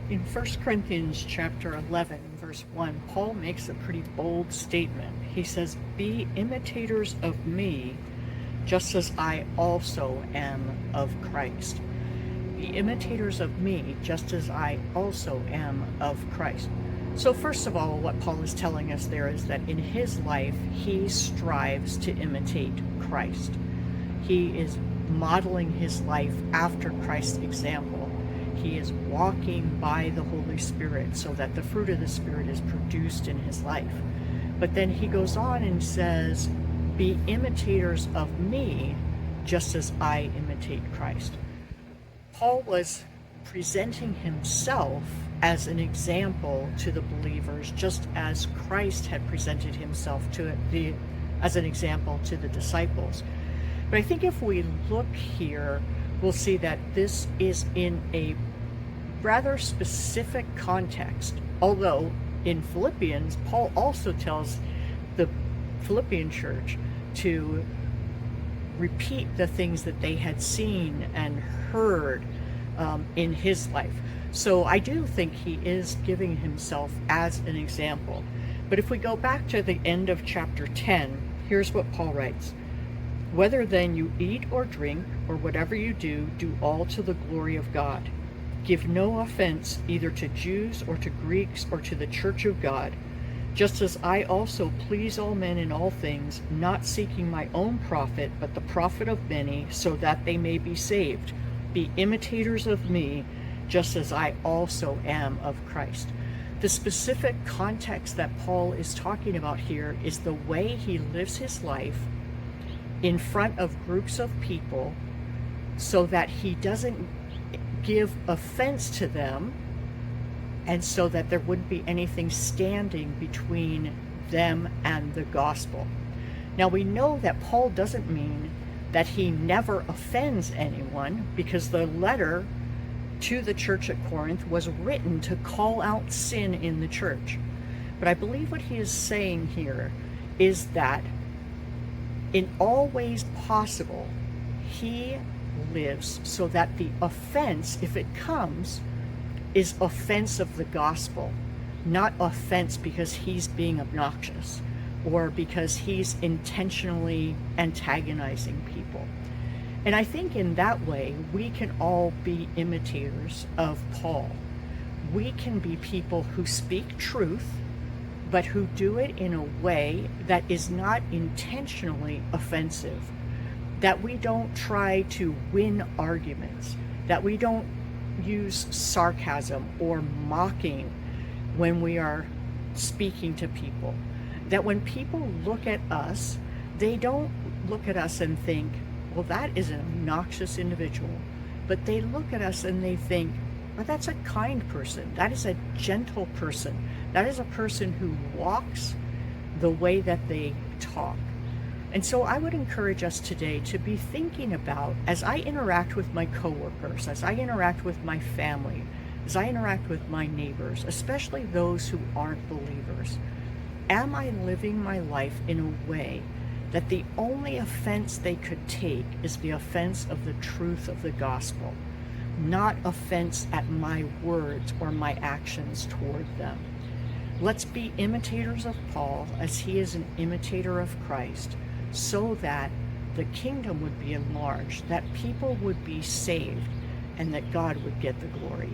In 1 Corinthians chapter 11, verse 1, Paul makes a pretty bold statement. He says, "Be imitators of me, just as I also am of Christ." Be imitators of me, just as I also am of Christ. So first of all, what Paul is telling us there is that in his life, he strives to imitate Christ. He is modeling his life after Christ's example. He is walking by the Holy Spirit so that the fruit of the Spirit is produced in his life. But then he goes on and says, "Be imitators of me, just as I imitate Christ." Paul was presenting himself as an example to the believers, just as Christ had presented himself as an example to the disciples. But I think if we look here, we'll see that this is in a rather specific context. Although in Philippians, Paul also tells the Philippian church to repeat the things that they had seen and heard in his life. So I do think he is giving himself as an example. But if we go back to the end of chapter 10, here's what Paul writes. "Whether then you eat or drink, or whatever you do, do all to the glory of God. Give no offense either to Jews or to Greeks or to the church of God, just as I also please all men in all things, not seeking my own profit, but the profit of many, so that they may be saved. Be imitators of me, just as I also am of Christ." The specific context that Paul is talking about here is the way he lives his life in front of groups of people so that he doesn't give offense to them, and so that there wouldn't be anything standing between them and the gospel. Now we know that Paul doesn't mean that he never offends anyone, because the letter to the church at Corinth was written to call out sin in the church. But I believe what he is saying here is that in all ways possible, he lives so that the offense, if it comes, is offense of the gospel, not offense because he's being obnoxious or because he's intentionally antagonizing people. And I think in that way, we can all be imitators of Paul. We can be people who speak truth, but who do it in a way that is not intentionally offensive, that we don't try to win arguments, that we don't use sarcasm or mocking when we are speaking to people, that when people look at us, they don't look at us and think, well, that is an obnoxious individual, but they look at us and they think, well, that's a kind person, that is a gentle person, that is a person who walks the way that they talk. And so I would encourage us today to be thinking about, as I interact with my coworkers, as I interact with my family, as I interact with my neighbors, especially those who aren't believers, am I living my life in a way that the only offense they could take is the offense of the truth of the gospel, not offense at my words or my actions toward them? Let's be imitators of Paul as he is an imitator of Christ, so that the kingdom would be enlarged, that people would be saved, and that God would get the glory.